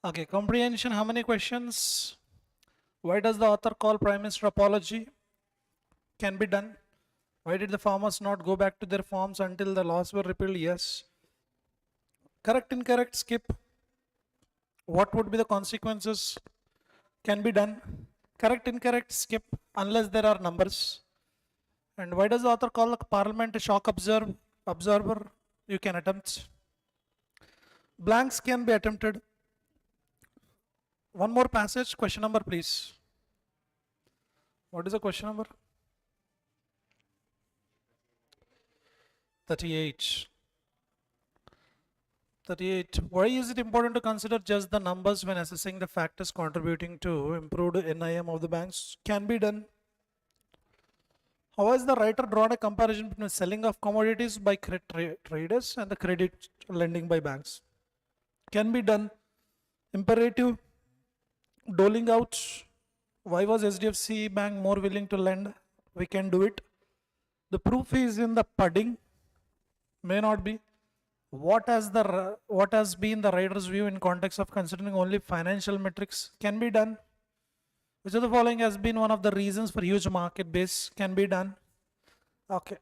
Okay, comprehension, how many questions? Why does the author call Prime Minister apology? Can be done. Why did the farmers not go back to their farms until the laws were repealed? Yes. Correct, incorrect, skip. What would be the consequences? Can be done. Correct, incorrect, skip, unless there are numbers. And why does the author call the parliament a shock observer? You can attempt. Blanks can be attempted. One more passage, question number please. What is the question number? 38. 38. Why is it important to consider just the numbers when assessing the factors contributing to improved NIM of the banks? Can be done. How has the writer drawn a comparison between selling of commodities by traders and the credit lending by banks? Can be done. Imperative. Doling out. Why was HDFC Bank more willing to lend? We can do it. The proof is in the pudding. May not be. What has been the writer's view in context of considering only financial metrics? Can be done. Which of the following has been one of the reasons for huge market base? Can be done. Okay.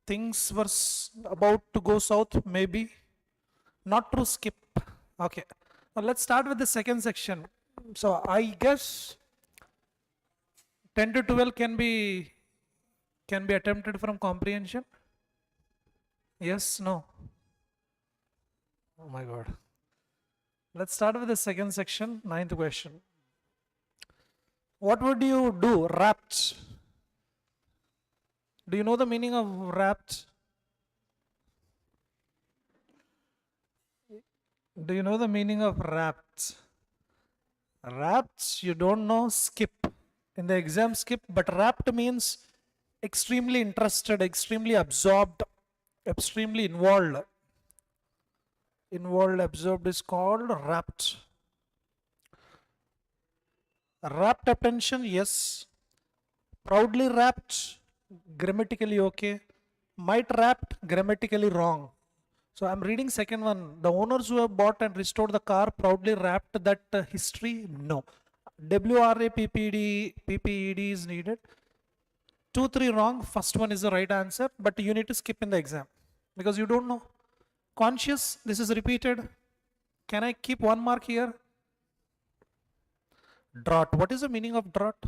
Things were about to go south, maybe. Not true, skip. Okay. Now let's start with the second section. So I guess 10 to 12 can be attempted from comprehension. Yes, no. Oh my God. Let's start with the second section, 9th question. What would you do? Wrapped. Do you know the meaning of wrapped? Do you know the meaning of wrapped? Wrapped, you don't know, skip. In the exam, skip, but wrapped means extremely interested, extremely absorbed, extremely involved. Involved, absorbed is called wrapped. Rapt attention, yes. Proudly wrapped, grammatically okay. Might wrapped, grammatically wrong. So I'm reading second one. The owners who have bought and restored the car proudly wrapped that history. No. PPED is needed. 2, 3 wrong. First one is the right answer, but you need to skip in the exam because you don't know. Conscious, this is repeated. Can I keep 1 mark here? Drought. What is the meaning of drought?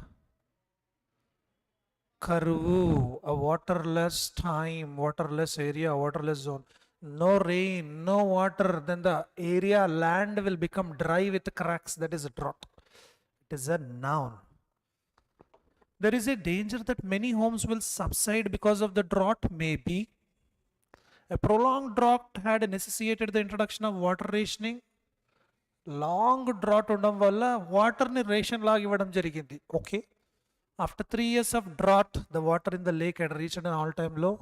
Karvu, a waterless time, waterless area, waterless zone. No rain, no water, then the area, land will become dry with cracks. That is a drought. It is a noun. There is a danger that many homes will subside because of the drought, maybe. A prolonged drought had necessitated the introduction of water rationing. Long drought ఉండడం వల్ల వాటర్ని ration లాగా ఇవ్వడం జరిగింది. Okay. After 3 years of drought, the water in the lake had reached an all-time low.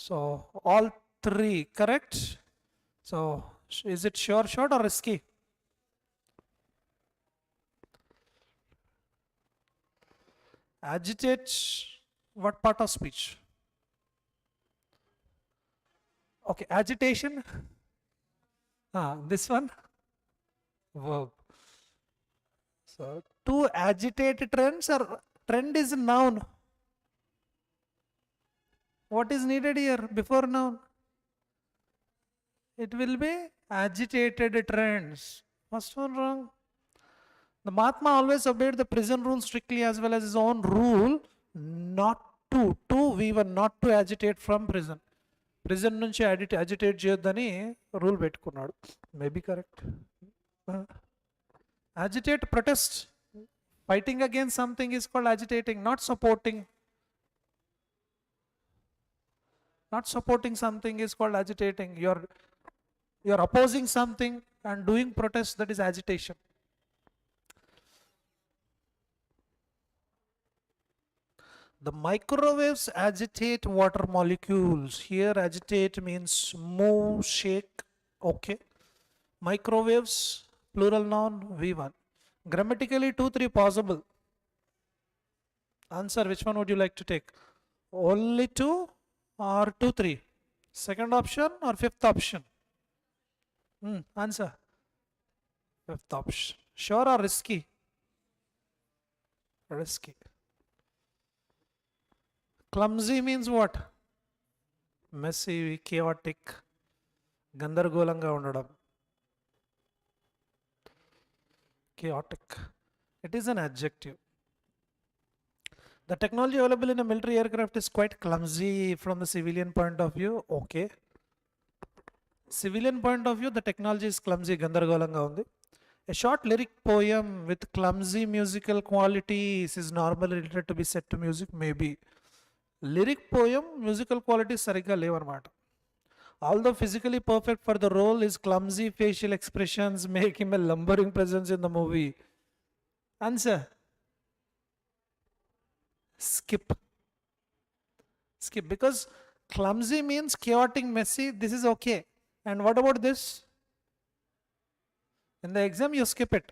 So all 3 correct. So is it sure shot or risky? Agitate, what part of speech? Okay, agitation. This one, verb. So to agitate trends, or trend is a noun. What is needed here before noun? It will be agitated trends. First one wrong. The Mahatma always obeyed the prison rule strictly as well as his own rule not to. We were not to agitate from prison. Prison నుంచి agitate చేయొద్దని rule పెట్టుకున్నాడు. Maybe correct. Agitate, protest. Fighting against something is called agitating, not supporting. Not supporting something is called agitating. You're opposing something and doing protest, that is agitation. The microwaves agitate water molecules. Here agitate means move, shake. Okay. Microwaves, plural noun, V1. Grammatically 2, 3 possible. Answer, which one would you like to take? Only 2 or 2, 3? Second option or fifth option? Answer. Fifth option. Sure or risky? Risky. Clumsy means what? Messy, chaotic, గందరగోళంగా ఉండడం. Chaotic. It is an adjective. The technology available in a military aircraft is quite clumsy from the civilian point of view. Okay. Civilian point of view, the technology is clumsy, గందరగోళంగా ఉంది. A short lyric poem with clumsy musical qualities is normally related to be set to music, maybe. Lyric poem, musical qualities సరిగ్గా లేవన్నమాట. Although physically perfect for the role, his clumsy facial expressions make him a lumbering presence in the movie. Answer. Skip. Skip, because clumsy means chaotic, messy. This is okay. And what about this? In the exam, you skip it.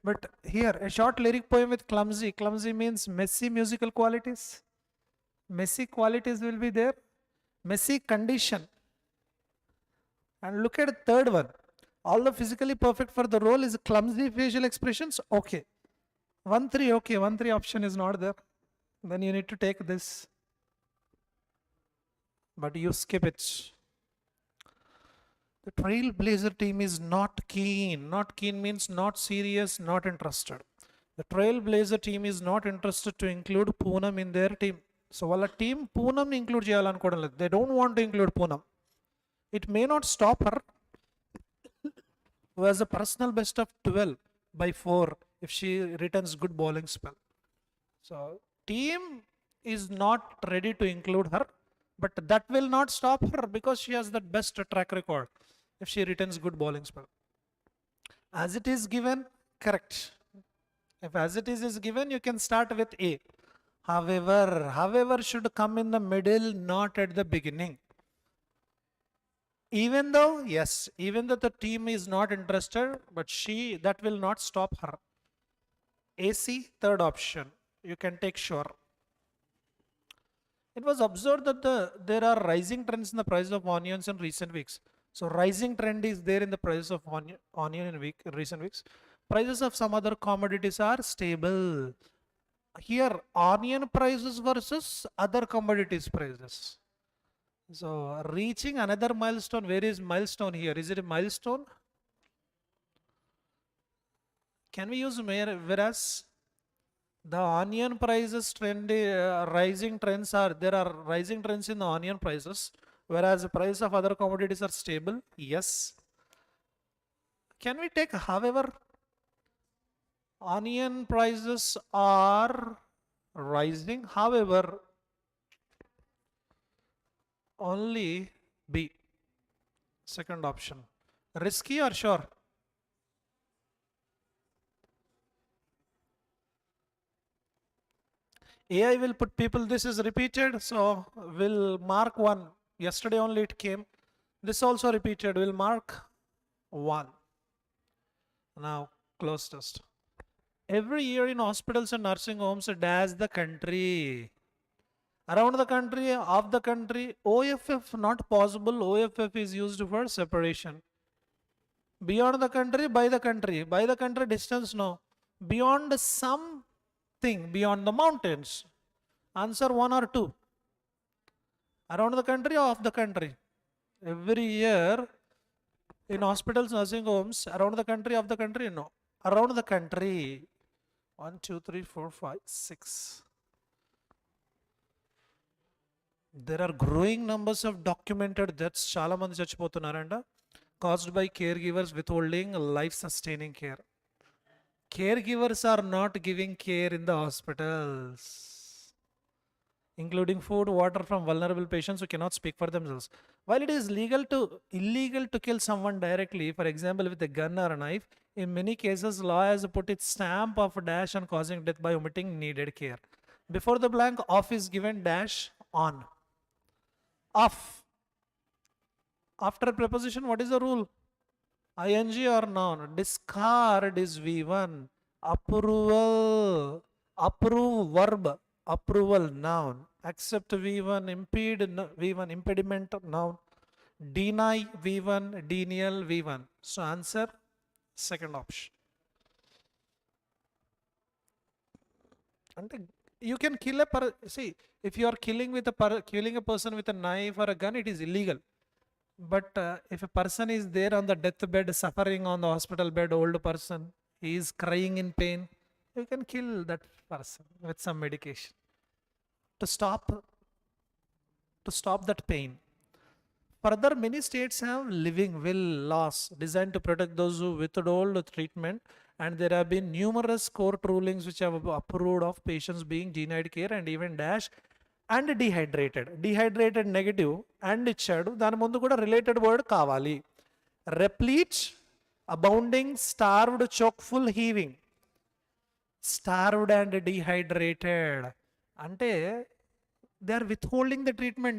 But here, a short lyric poem with clumsy. Clumsy means messy musical qualities. Messy qualities will be there. Messy condition. And look at the third one. All the physically perfect for the role is clumsy facial expressions. Okay. 1-3, okay. 1-3 option is not there. Then you need to take this. But you skip it. The Trailblazer team is not keen. Not keen means not serious, not interested. The Trailblazer team is not interested to include Poonam in their team. So while a team Poonam include చేయాలనుకోవడం లేదు. They don't want to include Poonam. It may not stop her, who has a personal best of 12 by 4 if she returns good bowling spell. So team is not ready to include her, but that will not stop her because she has the best track record if she returns good bowling spell. As it is given, correct. If as it is given, you can start with A. However should come in the middle, not at the beginning. Even though, yes, even though the team is not interested, but that will not stop her. AC, third option. You can take sure. It was observed that there are rising trends in the price of onions in recent weeks. So rising trend is there in the price of onion in recent weeks. Prices of some other commodities are stable. Here, onion prices versus other commodities prices. So reaching another milestone. Where is milestone here? Is it a milestone? Can we use whereas? The onion prices trend, rising trends are, there are rising trends in the onion prices, whereas the price of other commodities are stable. Yes. Can we take, however, onion prices are rising, however, only B. Second option. Risky or sure? AI will put people, this is repeated, so we'll mark 1. Yesterday only it came. This also repeated, we'll mark 1. Now, close test. Every year in hospitals and nursing homes, dash the country. Around the country, of the country, OFF not possible. OFF is used for separation. Beyond the country, by the country. By the country, distance, no. Beyond something, beyond the mountains. Answer 1 or 2. Around the country or off the country? Every year in hospitals, nursing homes, around the country, off the country, no. Around the country. 1, 2, 3, 4, 5, 6. There are growing numbers of documented deaths. Chala mandi chachipotunaranda caused by caregivers withholding life sustaining care. Caregivers are not giving care in the hospitals, including food, water from vulnerable patients who cannot speak for themselves. While it is illegal to kill someone directly, for example with a gun or a knife, in many cases law has put its stamp of dash on causing death by omitting needed care. Before the blank, off is given, dash on. Off. After preposition, what is the rule? ING or noun? Discard is V1. Approval. Approve verb. Approval noun. Accept V1. Impede V1. Impediment noun. Deny V1. Denial V1. So answer second option. అంటే you can kill see, if you are killing a person with a knife or a gun, it is illegal. But if a person is there on the deathbed, suffering on the hospital bed, old person, he is crying in pain, you can kill that person with some medication to stop that pain. Further, many states have living will laws designed to protect those who withhold treatment, and there have been numerous court rulings which have approved of patients being denied care and even dash and dehydrated. Dehydrated negative and ఇచ్చాడు, దాని ముందు కూడా related word కావాలి. Replete, abounding, starved, chokeful, heaving. Starved and dehydrated అంటే they are withholding the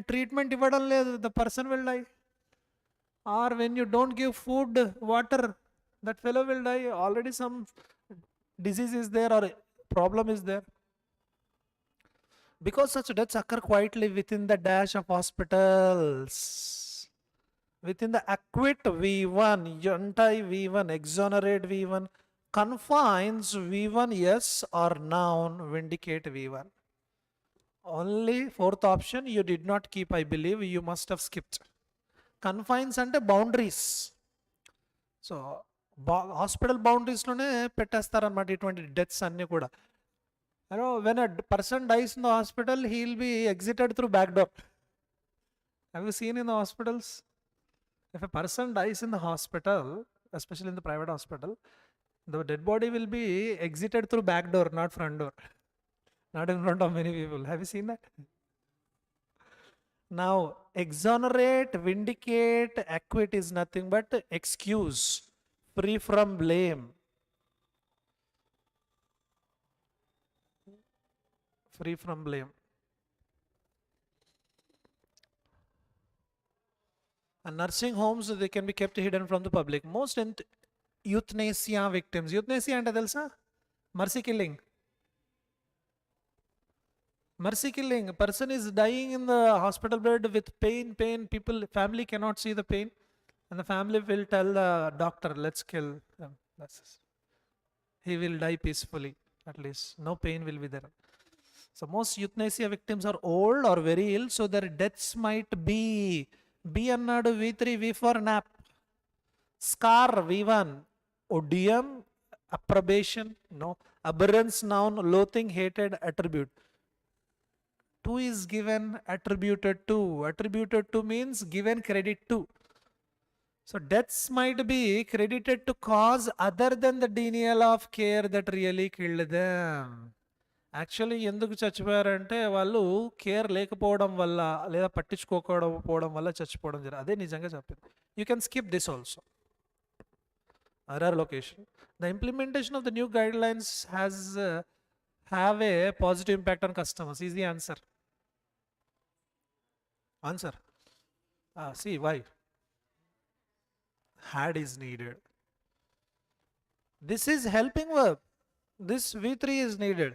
treatment ఇవ్వడం లేదు, the person will die. Or when you don't give food, water, that fellow will die. Already some disease is there or problem is there. Because such deaths occur quietly within the dash of hospitals, within the acquit V1, untie V1, exonerate V1, confines V1, yes or noun, vindicate V1. Only fourth option you did not keep, I believe you must have skipped. Confines అంటే boundaries. So hospital బౌండరీస్లోనే పెట్టేస్తారనమాట ఇటువంటి deaths అన్నీ కూడా. When a person dice in the hospital, he will be exited through back door. Have you seen in the hospitals? If a person dice in the hospital, especially in the private hospital, the dead body will be exited through back door, not front door. Not in front of many people. Have you seen that? Now, exonerate, vindicate, acquit is nothing but excuse, free from blame. Free from blame. And nursing homes, they can be kept hidden from the public. Most euthanasia victims. Euthanasia ante telusa? Mercy killing. Mercy killing. A person is dying in the hospital bed with pain. People, family cannot see the pain, and the family will tell the doctor, let's kill him. He will die peacefully, at least. No pain will be there. So most euthanasia victims are old or very ill, so their deaths might be B annadu V3, V for nap. Scar V1. Odium, approbation, no. Abhorrence, noun, loathing, hated, attribute. 2 is given, attributed to. Attributed to means given credit to. So deaths might be credited to cause other than the denial of care that really killed them. Actually ఎందుకు చచ్చిపోయారంటే వాళ్ళు care లేకపోవడం వల్ల లేదా పట్టించుకోకపోవడం వల్ల చచ్చిపోవడం జరిగింది. అదే నిజంగా చెప్పింది. You can skip this also. RR location. The implementation of the new guidelines has have a positive impact on customers. Is the answer? Answer. See why. Had is needed. This is helping verb. This V3 is needed.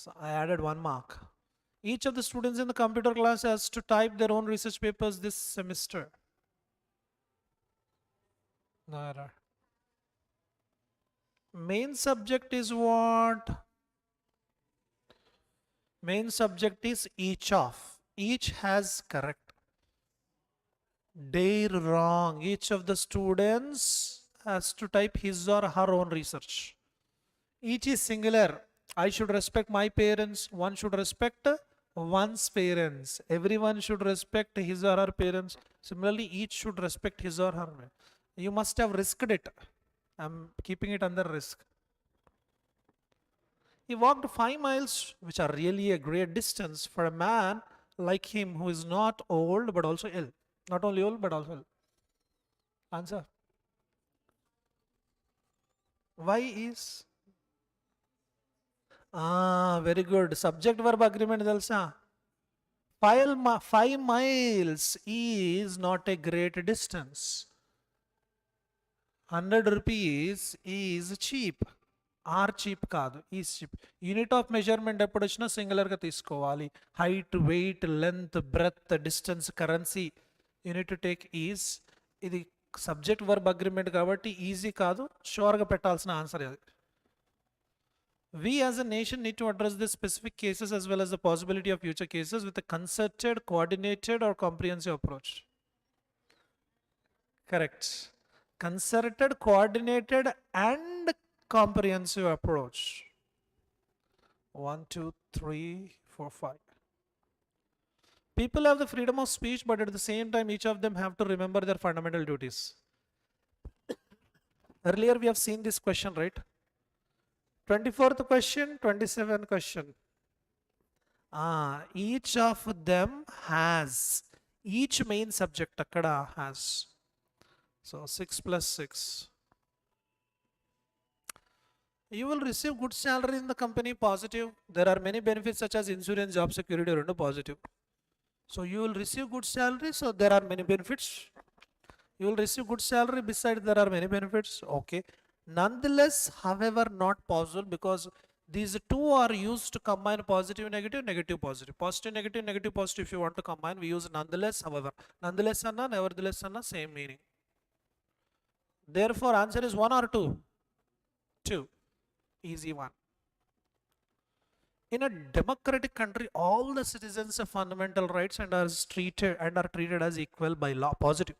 So I added 1 mark. Each of the students in the computer class has to type their own research papers this semester. No error. Main subject is what? Main subject is each of. Each has correct. Dare wrong. Each of the students has to type his or her own research. Each is singular. I should respect my parents. One should respect one's parents. Everyone should respect his or her parents. Similarly, each should respect his or her. You must have risked it. I'm keeping it under risk. He walked 5 miles, which are really a great distance for a man like him who is not old but also ill. Not only old but also ill. Answer. Why is? Very good. Subject verb agreement telsa. 5 miles is not a great distance. 100 rupees is cheap. Are cheap కాదు, is cheap. Unit of measurement ఎప్పుడు వచ్చినా సింగులర్గా తీసుకోవాలి. Height, weight, length, breadth, distance, currency, unit to take is. ఇది subject verb agreement కాబట్టి easy కాదు, షూర్గా పెట్టాల్సిన ఆన్సర్ అది. We as a nation need to address the specific cases as well as the possibility of future cases with a concerted, coordinated or comprehensive approach. Correct. Concerted, coordinated and comprehensive approach. 1, 2, 3, 4, 5. People have the freedom of speech, but at the same time, each of them have to remember their fundamental duties. Earlier, we have seen this question, right? 24th question, 27th question. Each of them has, each main subject akkada has. So 6 plus 6. You will receive good salary in the company, positive. There are many benefits such as insurance, job security, rendu positive. So you will receive good salary, so there are many benefits. You will receive good salary, besides there are many benefits. Okay. Nonetheless, however, not possible because these two are used to combine positive, negative, negative, positive. Positive, negative, negative, positive. If you want to combine, we use nonetheless, however. Nonetheless, anna, nevertheless, anna, same meaning. Therefore, answer is 1 or 2? 2. Easy one. In a democratic country, all the citizens have fundamental rights and are treated as equal by law. Positive.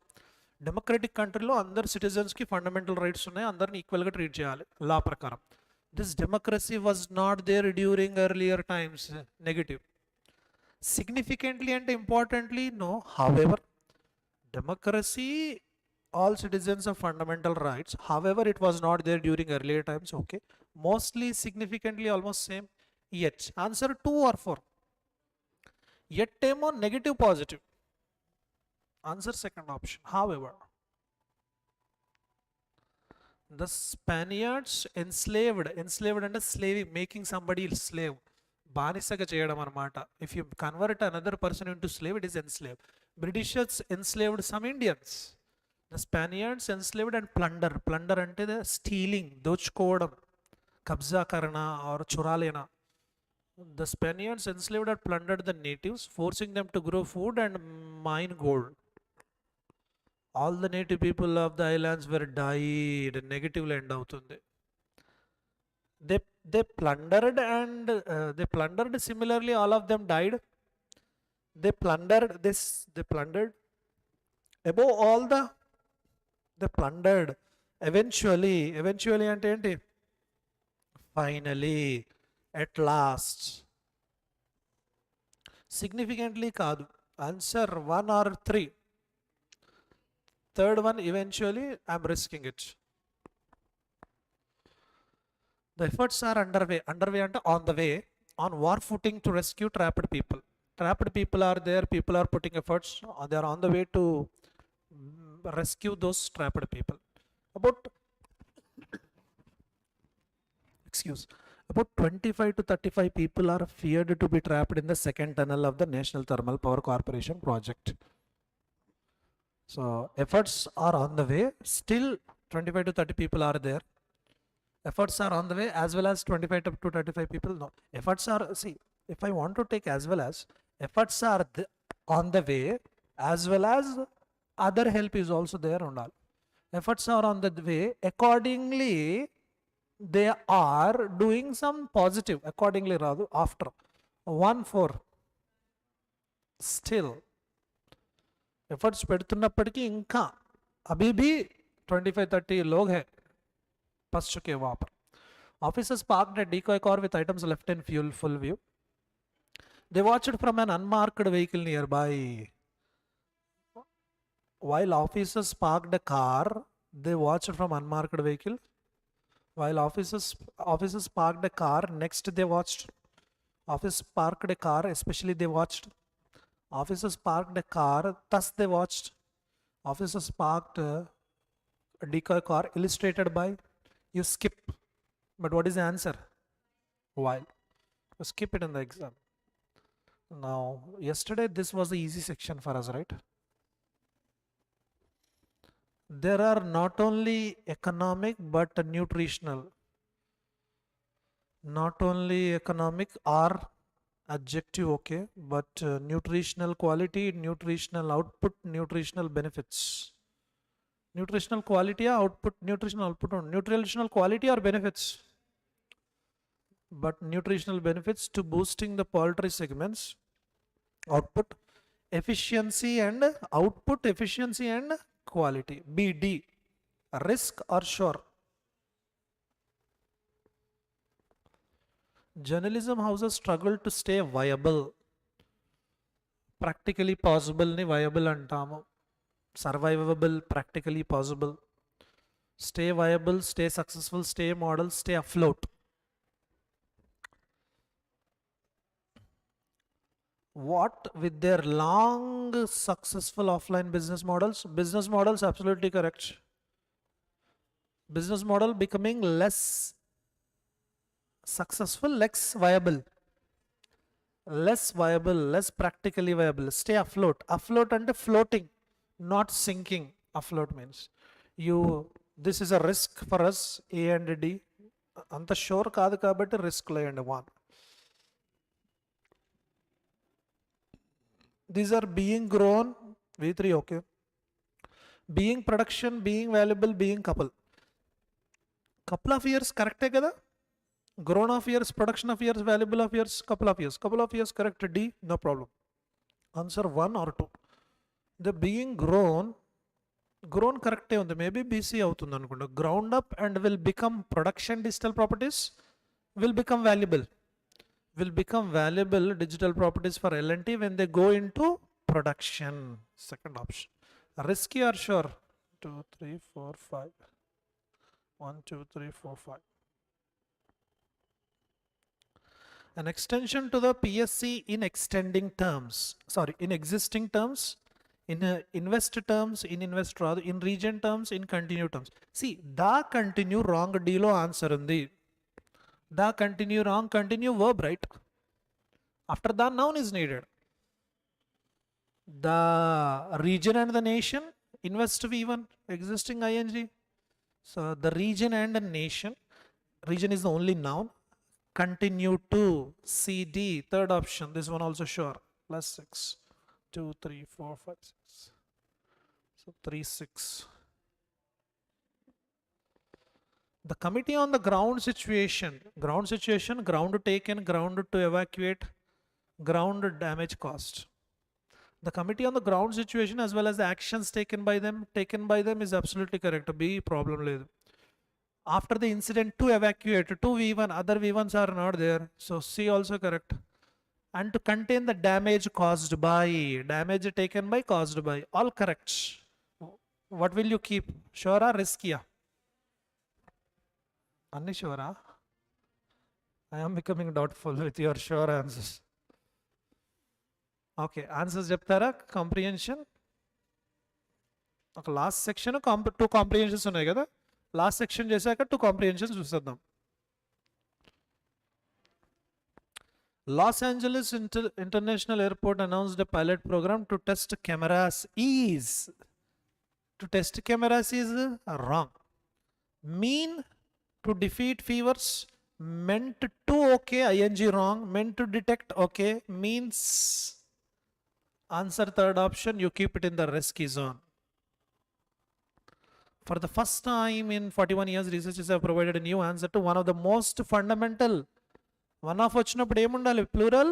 Democratic country lo andar citizens ki fundamental rights unnai, andarni equal ga treat cheyali law prakaram. This democracy was not there during earlier times. Negative. Significantly and importantly, no. However, democracy, all citizens have fundamental rights. However, it was not there during earlier times. Okay. Mostly, significantly, almost same. Yet. Answer 2 or 4. Yet emo negative, positive. Answer second option. However, the Spaniards enslaved and slaving, making somebody slave. Banisaga cheyadam anamata. If you convert another person into slave, it is enslaved. Britishers enslaved some Indians. The Spaniards enslaved and plunder. Plunder ante the stealing, dochukovam, kabza karana or churalena. The Spaniards enslaved and plundered the natives, forcing them to grow food and mine gold. All the native people of the islands were died. Negative end avutundi. They plundered and they plundered. Similarly, all of them died. They plundered this. They plundered. Above all they plundered. Eventually ante enti? Finally, at last. Significantly kaadu. Answer 1 or 3. Third one, eventually, I am risking it. The efforts are underway. Underway and on the way, on war footing to rescue trapped people. Trapped people are there. People are putting efforts. They are on the way to rescue those trapped people. About 25 to 35 people are feared to be trapped in the second tunnel of the National Thermal Power Corporation project. So efforts are on the way. Still 25 to 30 people are there. Efforts are on the way as well as 25 to 35 people. No. Efforts are, see, if I want to take as well as, efforts are on the way as well as other help is also there and all. Efforts are on the way. Accordingly, they are doing some positive. Accordingly, rather, after 1-4. Still. Efforts పెడుతున్నప్పటికీ ఇంకా अभी भी 25-30 लोग हैं फंस चुके वहां पर. Officers parked a decoy car with items left in full view. They watched from an unmarked vehicle nearby. While officers parked a car, they watched from unmarked vehicle. While officers parked a car, next they watched. Officers parked a car, especially they watched. Officers parked a car, thus they watched. Officers parked a decoy car, illustrated by, you skip. But what is the answer? While. You skip it in the exam. Now, yesterday this was the easy section for us, right? There are not only economic but nutritional. Not only economic or adjective, okay, but nutritional quality, nutritional output, nutritional benefits. Nutritional quality or output, nutritional output, nutritional quality or benefits? but nutritional benefits to boosting the poultry segments output efficiency and quality. BD, risk or sure? Journalism houses struggle to stay viable. Practically possible ni viable antamu. Survivable, practically possible. Stay viable, stay successful, stay model, stay afloat. What with their long successful offline business models? Business models, absolutely correct. Business model becoming less successful, less viable, less practically viable. Stay afloat. Afloat and floating, not sinking. Afloat means this is a risk for us, A and D. Anta sure kaadu kabatti risk layandi one. These are being grown, V3, okay. Being production, being valuable, being couple. Couple of years correct kada? Grown of years, production of years, valuable of years, couple of years correct. D, no problem. Answer 1 or 2. The being grown correct undi, maybe BC avutundi anukunta. Ground up and will become production digital properties, will become valuable digital properties for L&T when they go into production. Second option. Risky or sure? 2, 3, 4, 5. 1, 2, 3, 4, 5. An extension to the PSC in extending terms. Sorry, in existing terms, in invest terms, in invest rather, in region terms, in continue terms. See, the continue wrong D lo answer undi. The continue wrong, continue verb, right? After the noun is needed. The region and the nation, invest V1, existing ing. So the region and the nation, region is the only noun. Continue to CD, third option, this one also sure. Plus 6, 2, 3, 4, 5, 6. So 3, 6. The committee on the ground situation, ground taken, ground to evacuate, ground damage cost. The committee on the ground situation as well as the actions taken by them is absolutely correct. B, problem ledu. After the incident, to evacuate, to V1, other V1s are not there. So C also correct. And to contain the damage caused by, damage taken by, caused by, all correct. What will you keep? Sure or risky? Anni sure? I am becoming doubtful with your sure answers. Okay, answers చెప్తారా? Comprehension. ఒక last section 2 comprehensions ఉన్నాయి కదా, last section చేశాక 2 comprehensions చూసేద్దాం. Los Angeles International Airport announced a pilot program to test cameras is. To test cameras is wrong. Mean to defeat fevers, meant to okay, ing wrong, meant to detect okay, means. Answer third option, you keep it in the risky zone. For the first time in 41 years, researchers have provided a new answer to one of the most fundamental. One of వచ్చినప్పుడు ఏముండాలి? Plural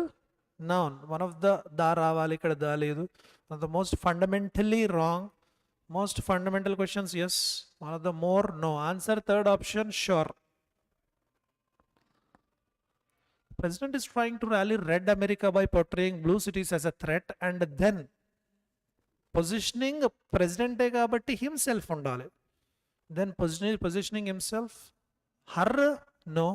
noun. One of the da రావాలి, ఇక్కడ da లేదు. One of the most fundamentally wrong. Most fundamental questions, yes. One of the more, no. Answer third option, sure. President is trying to rally red America by portraying blue cities as a threat and then positioning president kabatti himself undali. Then positioning himself. Her, no.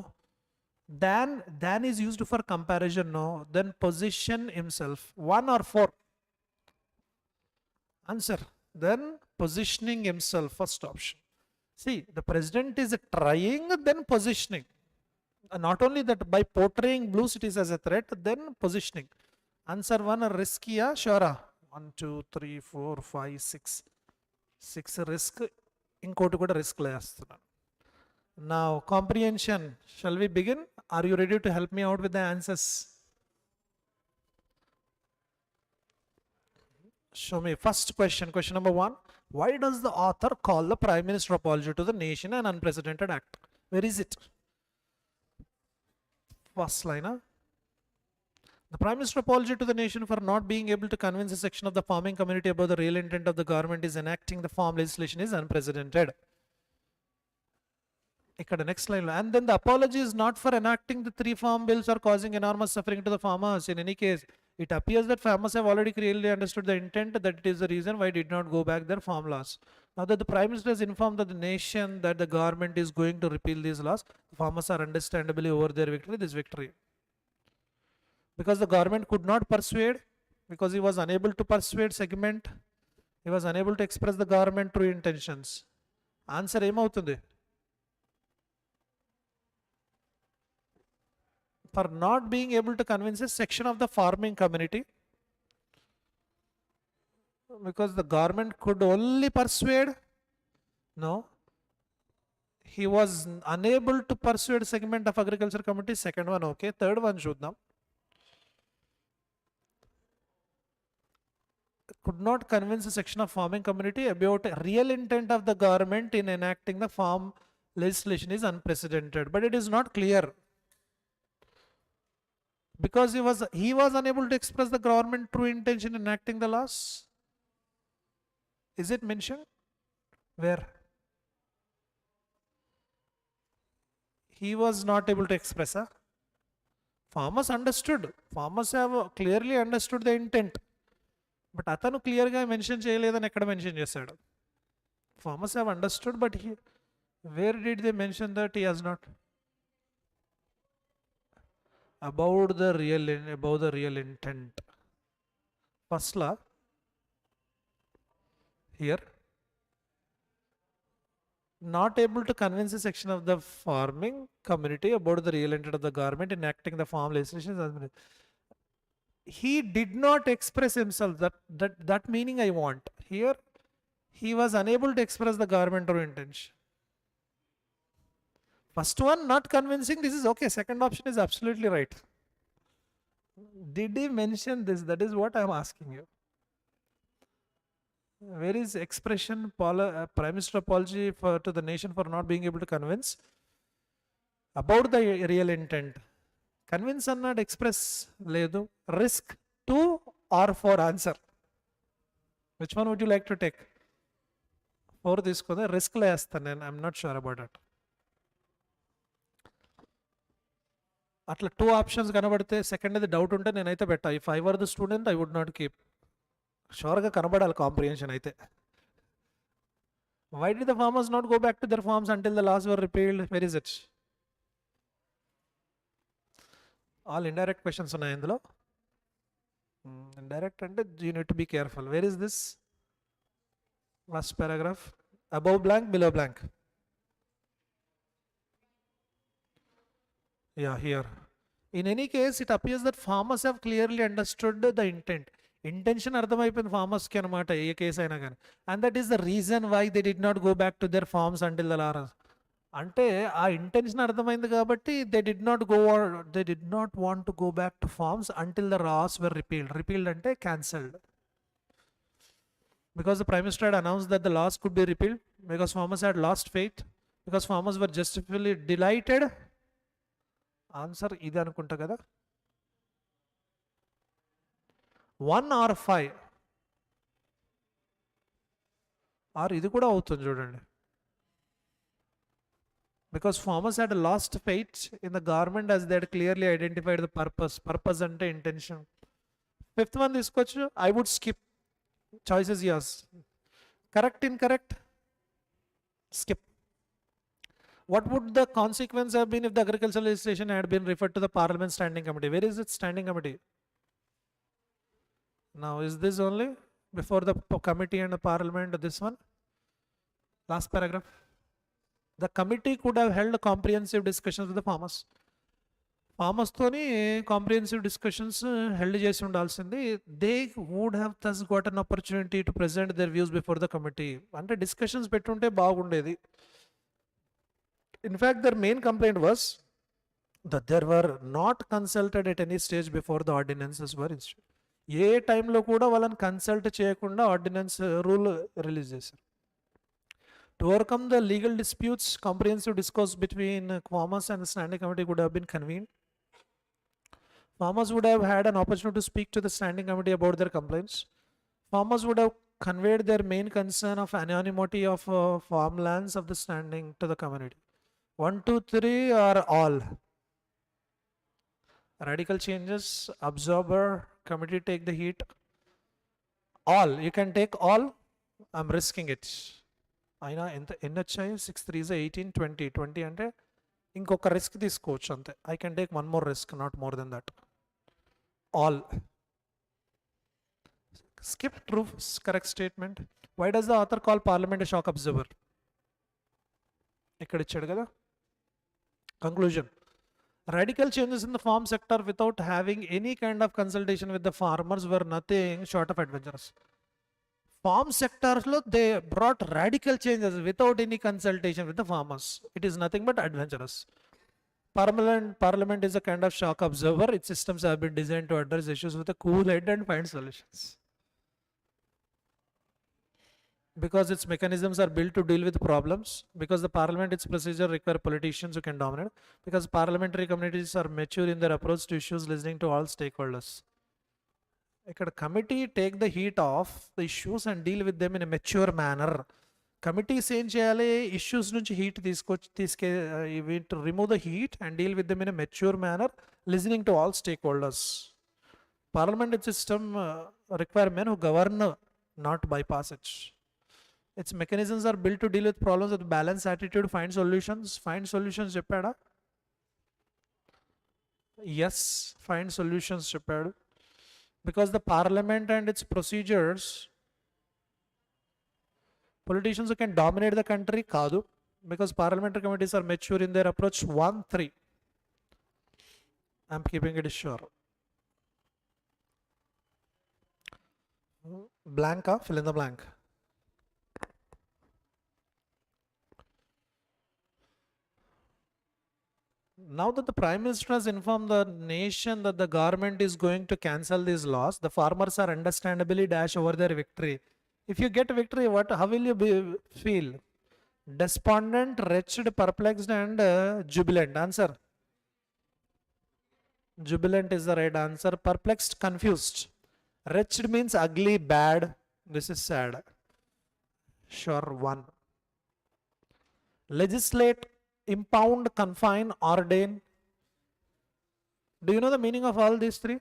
Than is used for comparison, no. Then position himself. 1 or 4? Answer. Then positioning himself, first option. See, the president is trying, then positioning. Not only that, by portraying blue cities as a threat, then positioning. Answer 1, risky, sure. 1, 2, 3, 4, 5, 6. 6 risk. Inkoti kuda risk layastunna. Now, comprehension. Shall we begin? Are you ready to help me out with the answers? Show me. First question. Question number 1. Why does the author call the Prime Minister apology to the nation an unprecedented act? Where is it? First line. The Prime Minister apology to the nation for not being able to convince a section of the farming community about the real intent of the government is enacting the farm legislation is unprecedented. Next line. And then the apology is not for enacting the 3 farm bills or causing enormous suffering to the farmers. In any case, it appears that farmers have already clearly understood the intent, that it is the reason why did not go back their farm laws. Now that the Prime Minister has informed the nation that the government is going to repeal these laws, the farmers are understandably over their victory. Because the government could not persuade, because he was unable to persuade segment, he was unable to express the government true intentions. Answer ఏమవుతుంది? For not being able to convince a section of the farming community, because the government could only persuade, no, he was unable to persuade segment of agriculture committee. Second one okay. Third one చూద్దాం. Could not convince a section of farming community about real intent of the government in enacting the farm legislation is unprecedented. But it is not clear, because he was unable to express the government true intention in enacting the laws. Is it mentioned? Where? He was not able to express. Farmers understood. Farmers have clearly understood the intent. But atanu clear ga mention cheyaledani ekkada mention chesaadu. Farmers have understood, but where did they mention that he has not? About the real intent. First law here, not able to convince a section of the farming community about the real intent of the government in enacting the farm legislation. He did not express himself. That meaning I want. Here, he was unable to express the government true intention. First one, not convincing, this is okay. Second option is absolutely right. Did he mention this? That is what I am asking you. Where is expression, Prime Minister apology to the nation for not being able to convince about the real intent? Convince అన్నాడు, express లేదు. Risk 2 or 4 answer. Which one would you like to take? 4 తీసుకుందా, risk లో వేస్తాను నేను. I'm not sure about it. అట్లా 2 options కనబడితే second అది doubt ఉంటే నేనైతే పెట్టా. If I were the student, I would not keep. షూర్గా కనబడాలి కాంప్రిహెన్షన్ అయితే. Why did the farmers not go back to their farms until the laws were repealed? Where is it? All indirect questions ఉన్నాయి ఇందులో. Indirect అంటే you need to be careful. Where is this? Last paragraph. Above blank, below blank. Yeah, here. In any case, it appears that farmers have clearly understood the intent. Intention అర్థమైపోయింది farmers కి అనమాట, ఏ case అయినా కానీ. And that is the reason why they did not go back to their farms until the laws. అంటే ఆ intention అర్థమైంది కాబట్టి they did not want to go back to farms until the laws were repealed. Repealed అంటే cancelled. Because the Prime Minister had announced that the laws could be repealed, because farmers had lost faith, because farmers were justifiably delighted. Answer ఇది అనుకుంటా కదా. 1 or 5 or ఇది కూడా అవుతుంది చూడండి. Because farmers had lost faith in the government as they had clearly identified the purpose ante intention. 5th one తీసుకోవచ్చు. I would skip. Choices yours. Correct, incorrect? Skip. What would the consequence have been if the agricultural legislation had been referred to the Parliament Standing Committee? Where is it, Standing Committee? Now, is this only before the committee and the Parliament, this one? Last paragraph. The committee could have held comprehensive discussions with the farmers. Farmers తోని comprehensive discussions held చేసి ఉండాల్సింది. They would have thus got an opportunity to present their views before the committee. అంటే discussions పెట్టుంటే బాగుండేది. In fact, their main complaint was that they were not consulted at any stage before the ordinances were issued. ఏ టైంలో కూడా వాళ్ళని consult చేయకుండా ordinance rule release చేశారు. To overcome the legal disputes, comprehensive discourse between farmers and the standing committee could have been convened. Farmers would have had an opportunity to speak to the standing committee about their complaints. Farmers would have conveyed their main concern of anonymity of farmlands of the standing to the community. 1, 2, 3 are all. Radical changes, absorber, committee take the heat. All, you can take all. I'm risking it. అయినా ఎంత ఎన్ని వచ్చాయి 6 3s 18 20 20 అంటే ఇంకొక risk తీసుకోవచ్చు అంతే. I can take one more risk, not more than that. All. Skip true correct statement. Why does the author call parliament a shock absorber? ఇక్కడ ఇచ్చాడు కదా. Conclusion. Radical changes in the farm sector without having any kind of consultation with the farmers were nothing short of adventurous. Farm sectors lo they brought radical changes without any consultation with the farmers. It is nothing but adventurous. Parliament is a kind of shock absorber. Its systems have been designed to address issues with a cool head and find solutions. Because its mechanisms are built to deal with problems, because the parliament, its procedure require politicians who can dominate, because parliamentary communities are mature in their approach to issues, listening to all stakeholders. ఇక్కడ committee take the heat off the issues and deal with them in a mature manner. Committees ఏం చేయాలి, issues నుంచి heat to remove the heat and deal with them in a mature manner, listening to all stakeholders. Parliament system require men who govern, not bypass it. Its mechanisms are built to deal with problems with balanced attitude, find solutions. Find solutions చెప్పాడా? Yes, find solutions చెప్పాడు. Because the parliament and its procedures, politicians who can dominate the country కాదు. Because parliamentary committees are mature in their approach. 1, 3. I'm keeping it sure. Blank, fill in the blank. Now that the Prime Minister has informed the nation that the government is going to cancel these laws, the farmers are understandably dashed over their victory. If you get victory, how will you feel? Despondent, wretched, perplexed, and jubilant. Answer. Jubilant is the right answer. Perplexed, confused. Wretched means ugly, bad. This is sad. Sure, 1. Legislate, impound, confine, ordain. Do you know the meaning of all these 3?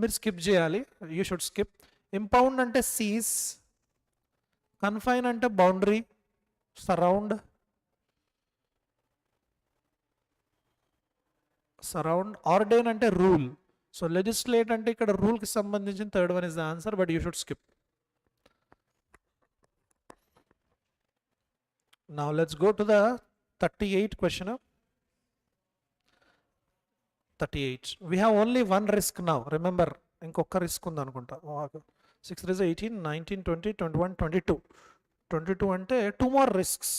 మీరు skip చేయాలి. You should skip. Impound అంటే seize. Confine అంటే boundary, surround. Ordain అంటే rule. So legislate అంటే ఇక్కడ rule కి సంబంధించిన third one is the answer, but you should skip. Now let's go to the 38 question. 38. We have only one risk now. Remember, ఇంకొక risk ఉంది అనుకుంటా. 6 3s 18, 19, 20, 21, 22. 22 అంటే 2 more risks.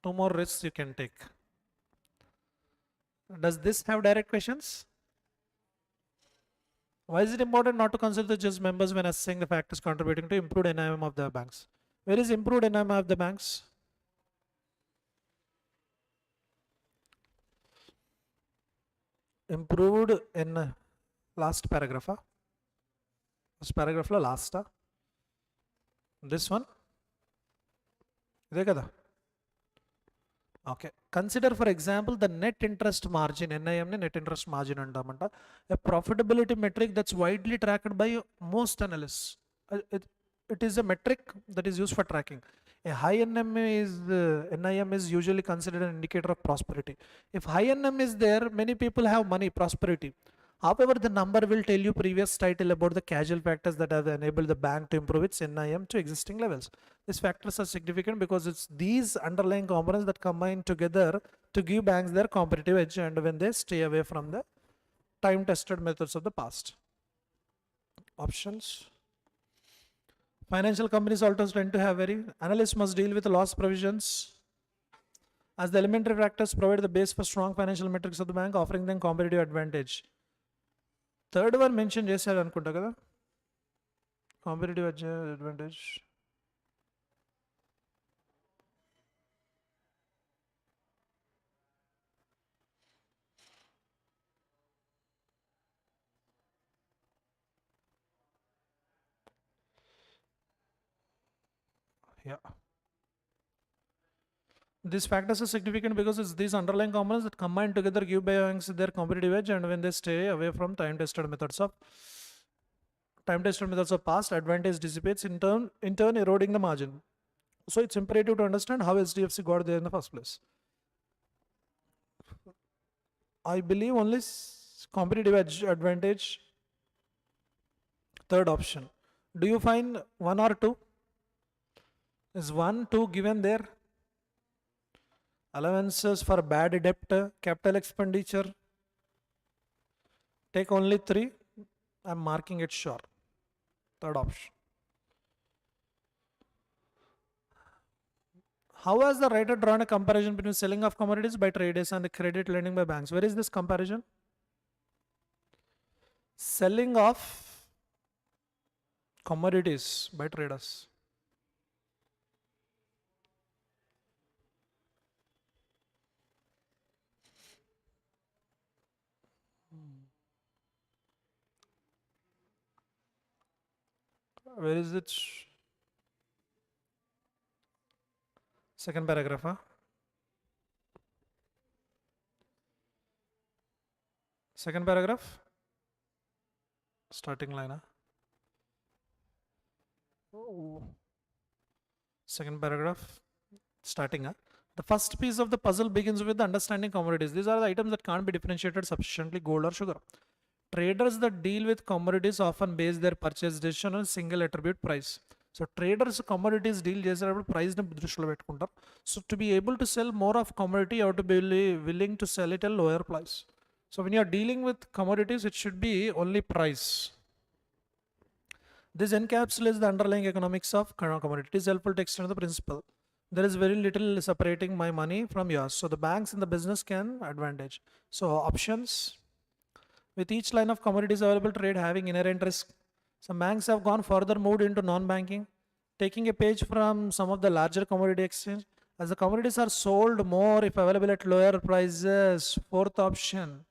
2 more risks you can take. Does this have direct questions? Why is it important not to consult the judge members when assessing the factors contributing to improved NIM of the banks? Where is improved NIM of the banks? Improved in last paragraph. This paragraph la last. This one. Ide kada. Okay. Consider, for example, the net interest margin. NIM ne net interest margin antamanta. A profitability metric that's widely tracked by most analysts. It is a metric that is used for tracking. A high NIM is usually considered an indicator of prosperity. If high NIM is there, many people have money, prosperity. However, the number will tell you previous title about the causal factors that have enabled the bank to improve its NIM to existing levels. These factors are significant because it's these underlying components that combine together to give banks their competitive edge, and when they stay away from the time-tested methods of the past. Options. Financial companies also tend to have analysts must deal with loss provisions as the elementary factors provide the base for strong financial metrics of the bank, offering them competitive advantage. Third one mentioned చేశారు అనుకుంటా కదా, competitive advantage. Yeah. These factors are significant because it's these underlying components that combined together give banks their competitive edge, and when they stay away from time-tested methods of past, advantage dissipates, in turn eroding the margin. So it's imperative to understand how SDFC got there in the first place. I believe only competitive edge advantage. Third option. Do you find 1 or 2? Is 1, 2 given there? Allowances for bad debt, capital expenditure. Take only 3. I'm marking it sure. Third option. How has the writer drawn a comparison between selling of commodities by traders and the credit lending by banks? Where is this comparison? Selling of commodities by traders. Where is it? Second paragraph, huh? Second paragraph? Starting line, huh? Oh. Second paragraph, starting, huh? The first piece of the puzzle begins with understanding commodities. These are the items that can't be differentiated sufficiently, gold or sugar. Traders that deal with commodities often base their purchase decision on a single attribute price. So traders commodities deal చేసేటప్పుడు price ని దృష్టిలో పెట్టుకుంటారు. So to be able to sell more of commodity, you have to be willing to sell it at a lower price. So when you are dealing with commodities, it should be only price. This encapsulates the underlying economics of commodity. It is helpful to extend the principle. There is very little separating my money from yours. So the banks in the business can advantage. So options. With each line of commodities available trade having inherent risk, some banks have gone further, moved into non-banking, taking a page from some of the larger commodity exchange. As the commodities are sold more if available at lower prices. Fourth option.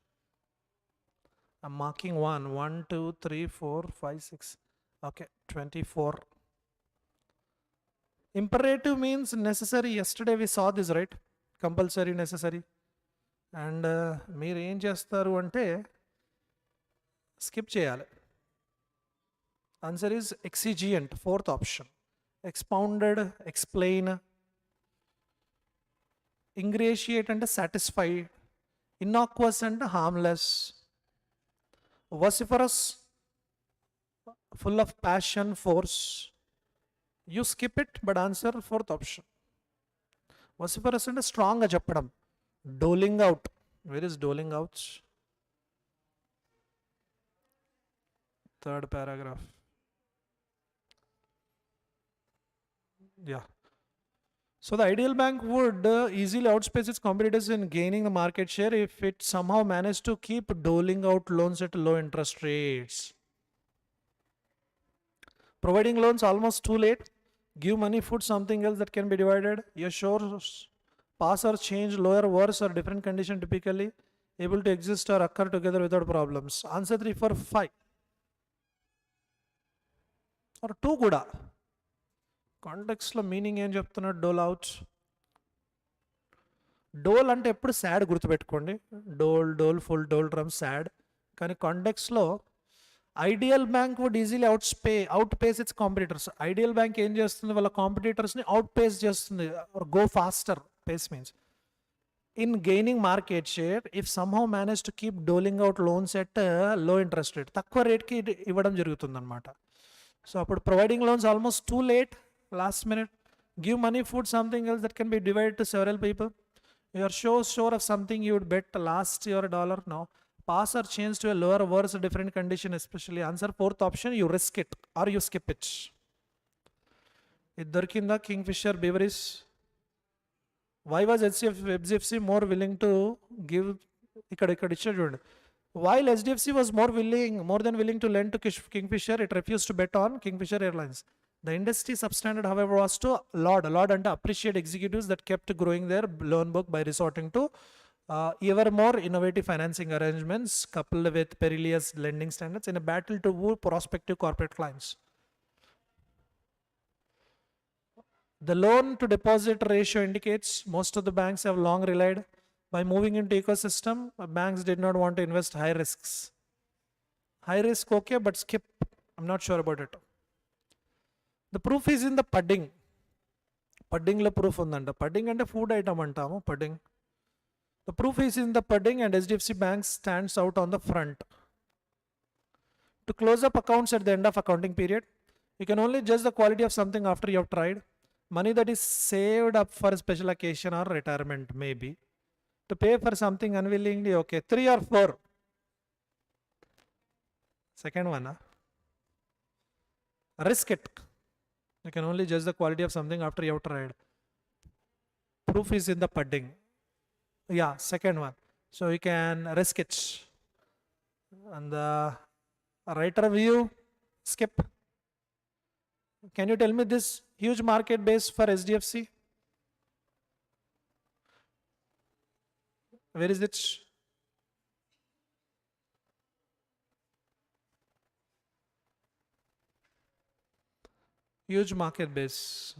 I'm marking 1, 1, 2, 3, 4, 5, 6. Okay, 24. Imperative means necessary. Yesterday we saw this, right? Compulsory, necessary. And మీరు ఏం చేస్తారు అంటే skip చేయాలి. Answer is exigent, fourth option. Expounded, explain. Ingratiate and satisfied. Innocuous and harmless. Vociferous, full of passion, force. You skip it, but answer fourth option. Vociferous and strong ga చెప్పడం. Doling out. Where is doling out? Third paragraph. Yeah. So the ideal bank would easily outspace its competitors in gaining the market share if it somehow managed to keep doling out loans at low interest rates. Providing loans almost too late. Give money, food, something else that can be divided. Assure, pass or change, lower, worse or different condition typically able to exist or occur together without problems. Answer 3, 4, 5. Or 2 కూడా. కాంటెక్స్ట్లో meaning ఏం చెప్తున్నాడు? Dol out. Dol అంటే ఎప్పుడు sad గుర్తుపెట్టుకోండి. Dole, doleful, doldrum, sad. కానీ కాంటెక్స్లో ideal bank would easily outpace its competitors. Ideal bank ఏం చేస్తుంది? వాళ్ళ కాంపిటీటర్స్ని అవుట్ పేస్ చేస్తుంది. Go faster. Pace means in gaining market share if somehow manage to keep doling out loans at low interest rate. తక్కువ రేట్కి ఇవ్వడం జరుగుతుంది అనమాట. సో అప్పుడు providing loans almost too late, last minute. Give money, food, something else that can be divided to several people. You are sure of something you would bet last your dollar. No. Pass or change to a lower, worse, different condition, especially. Answer fourth option, you risk it or you skip it. Iddarkinda, Kingfisher, Beveris. Why was HDFC more willing to give? While HDFC was more than willing to lend to Kingfisher, it refused to bet on Kingfisher Airlines. The industry substandard, however, was to laud and appreciate executives that kept growing their loan book by resorting to ever more innovative financing arrangements coupled with perilous lending standards in a battle to woo prospective corporate clients. The loan to deposit ratio indicates most of the banks have long relied by moving into ecosystem. Banks did not want to invest high risks. High risk, okay, but skip. I'm not sure about it. The proof is in the pudding. Pudding lo proof undanta. Pudding ante food item antamu. Pudding. The proof is in the pudding, and HDFC Bank stands out on the front. To close up accounts at the end of accounting period, you can only judge the quality of something after you have tried. Money that is saved up for a special occasion or retirement, maybe. To pay for something unwillingly, okay. 3 or 4? Second one, risk it. You can only judge the quality of something after you have tried. Proof is in the pudding. Yeah, second one. So you can risk it. And the writer view, skip. Can you tell me this huge market base for SDFC? Where is it? Huge market base.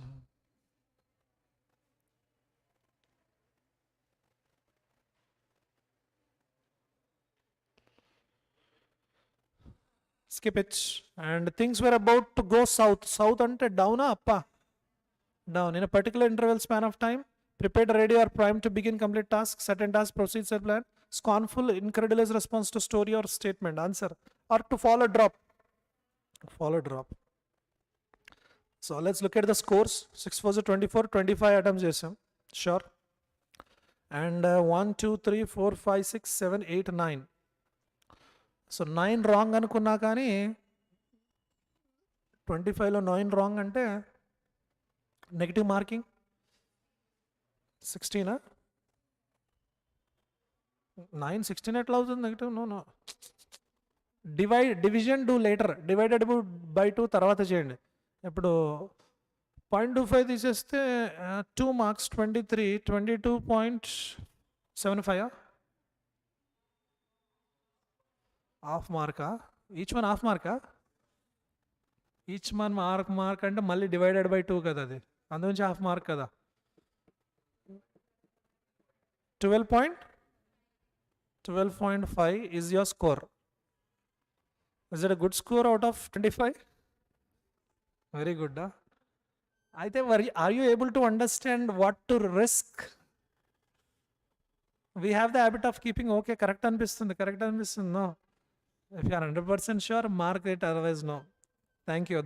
Skip it. And things were about to go south. South ante down appa? Down. In a particular interval span of time, prepared, ready, or primed to begin complete task, certain task proceeds or plan, scornful, incredulous response to story or statement, answer, or to follow drop. Follow drop. So let's look at the scores. 6 4 24, 25 items chesam. Sure. And 1 2 3 4 5 6 7 8 9. So 9 wrong అనుకున్నా కానీ 25లో 9 wrong అంటే negative marking 16 9 16 ఎట్లా అవుతుంది negative? No division do later, divided by 2 తర్వాత చేయండి. ఇప్పుడు 0.25 తీసేస్తే 2 మార్క్స్ 23, 22.75. హాఫ్ మార్కా? ఈచ్ వన్ హాఫ్ మార్కా? ఈచ్ వన్ మార్క్ అంటే మళ్ళీ డివైడెడ్ బై 2 కదా, అది అందుగురించి హాఫ్ మార్క్ కదా. 12.5 is your score. Is it a good score out of 25? Very good. Aithe, are you able to understand what to risk? We have the habit of keeping okay, correct అనిపిస్తుంది. No. If you are 100% sure, mark it, otherwise no. Thank you.